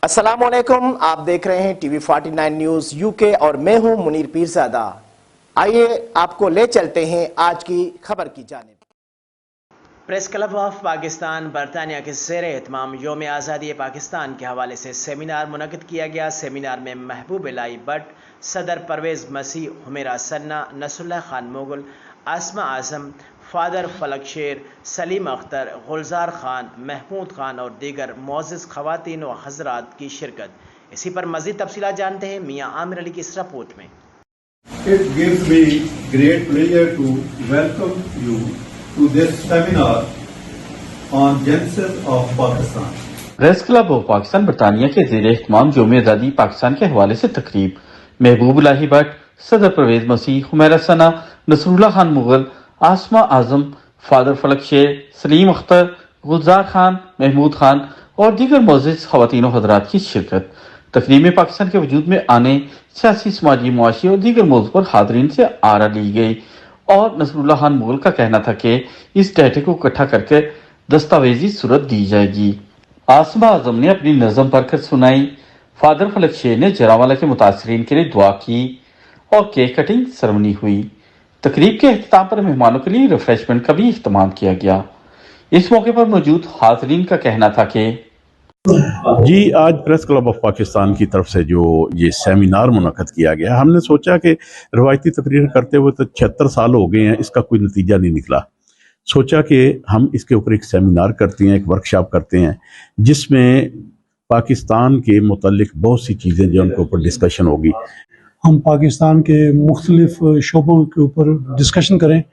अस्सलाम वालेकुम, आप देख रहे हैं टीवी 49 न्यूज यूके और मैं हूं मुनीर पीरज़ादा। आइए आपको ले चलते हैं आज की खबर की जानिब। प्रेस क्लब ऑफ पाकिस्तान बरतानिया के ज़ेर एहतमाम यौम आज़ादी पाकिस्तान के हवाले से सेमिनार मुनक़िद किया गया। सेमिनार में महबूब इलाही भट्ट, सदर परवेज़ मसीह, हुमैरा सन्ना, नसरुल्लाह खान मुग़ल, आसमा आज़म, फादर फलक शेर, सलीम अख्तर, गुलजार खान, महमूद खान और दीगर मोअज़्ज़िज़ ख़वातीन व हज़रात की शिरकत। इसी पर मज़ीद तफ़सीलात जानते हैं मियाँ आमिर अली की इस रिपोर्ट में। It gives me great pleasure to welcome you to this seminar on Genesis of Pakistan. Press club of Pakistan बरतानिया के ज़ेर एहतमाम यौम आज़ादी पाकिस्तान के हवाले से तकरीब महबूब इलाही भट्ट, सदर परवेज़ मसीह, हुमैरा सना, नसरुल्लाह खान मुग़ल, आसमा आज़म, फादर फलक शेर, सलीम अख्तर, गुलजार खान, महमूद खान और दीगर मोअज़्ज़िज़ ख़वातीन और हज़रात की शिरकत। तकरीब में पाकिस्तान के वजूद में आने, सियासी, समाजी, मुआशी और दीगर मौज़ू पर हाज़रीन से आरा ली गई और नसरुल्लाह खान मुग़ल का कहना था कि इस डाटे को इकट्ठा करके दस्तावेजी सूरत दी जाएगी। आसमा आज़म ने अपनी नज़म पढ़कर सुनाई। फादर फलक शेर ने जरावाला के मुतासरीन के लिए दुआ की और केक कटिंग सेरेमनी हुई। तकरीब के अख्ताम पर मेहमानों के लिए रिफ्रेशमेंट का भी इख्तिमाम किया गया। इस मौके पर मौजूद हाज़रीन का कहना था कि जी, आज प्रेस क्लब ऑफ पाकिस्तान की तरफ से जो ये सेमिनार मुनक़्क़द किया गया, हमने सोचा कि रवायती तकरीर करते हुए तो 76 साल हो गए हैं, इसका कोई नतीजा नहीं निकला। सोचा कि हम इसके ऊपर एक सेमिनार करते हैं, एक वर्कशॉप करते हैं, जिसमें पाकिस्तान के मुतल्लिक बहुत सी चीज़ें जो उनके ऊपर डिस्कशन होगी। हम पाकिस्तान के मुख्तलिफ शोबों के ऊपर डिस्कशन करें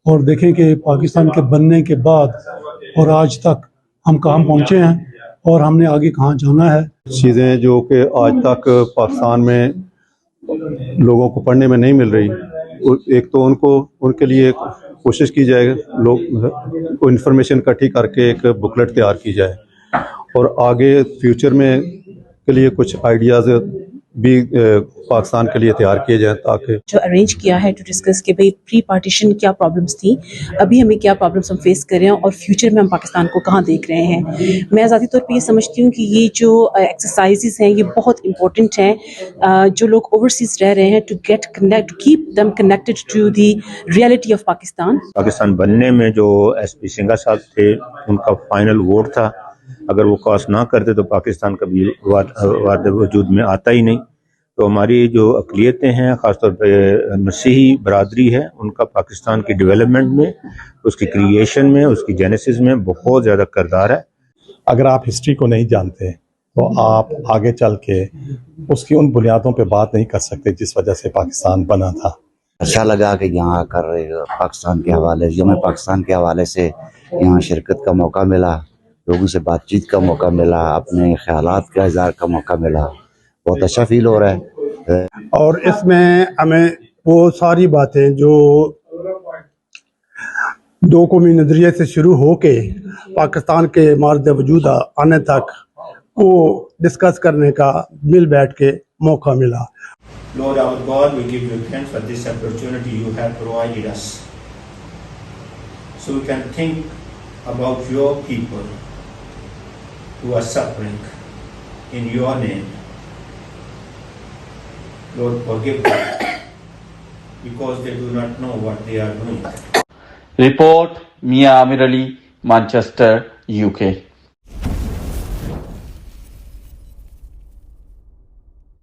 और देखें कि पाकिस्तान के बनने के बाद और आज तक हम कहाँ पहुँचे हैं और हमने आगे कहाँ जाना है। चीज़ें जो कि आज तक पाकिस्तान में लोगों को पढ़ने में नहीं मिल रही, एक तो उनके लिए कोशिश की जाए, लोग को इन्फॉर्मेशन इकट्ठी करके एक बुकलेट तैयार की जाए और आगे फ्यूचर में के लिए कुछ आइडियाज़ भी पाकिस्तान के लिए तैयार किए जाएं, ताकि जो अरेंज किया है टू डिस्कस कि भाई प्री पार्टीशन क्या प्रॉब्लम्स थी, अभी हमें क्या प्रॉब्लम्स हम फेस कर रहे हैं और फ्यूचर में हम पाकिस्तान को कहाँ देख रहे हैं। मैं ज़ाती तौर पे ये समझती हूँ कि ये जो एक्सरसाइजेस हैं ये बहुत इंपॉर्टेंट हैं। जो लोग ओवरसीज रह रहे हैं to get connect, to keep them connected to the reality of Pakistan बनने में जो एसपी सिंघा साहब थे, उनका फाइनल वोट था। अगर वो कास्ट ना करते तो पाकिस्तान कभी वाद वजूद में आता ही नहीं। तो हमारी जो अक़लियतें हैं, ख़ासतौर पे मसीही बरादरी है, उनका पाकिस्तान की डेवलपमेंट में, उसकी क्रिएशन में, उसकी जेनेसिस में बहुत ज़्यादा किरदार है। अगर आप हिस्ट्री को नहीं जानते तो आप आगे चल के उसकी उन बुनियादों पे बात नहीं कर सकते जिस वजह से पाकिस्तान बना था। अच्छा लगा कि यहाँ आकर पाकिस्तान के हवाले यौम पाकिस्तान के हवाले से यहाँ शिरकत का मौका मिला, लोगों से बातचीत का मौका मिला, अपने ख्यालात का इज़हार का मौका मिला। बहुत अच्छा फील हो रहा है। और इसमें हमें वो सारी बातें जो दो कौमी नज़रिए से शुरू होके पाकिस्तान के मार्द वजूद आने तक वो डिस्कस करने का मिल बैठ के मौका मिला। Lord our God, we give you thanks for this opportunity you have provided us, so we can think about your people who are suffering in your name. Lord, forgive them because they do not know what they are doing. Report मियाँ Aamir Ali, Manchester, UK.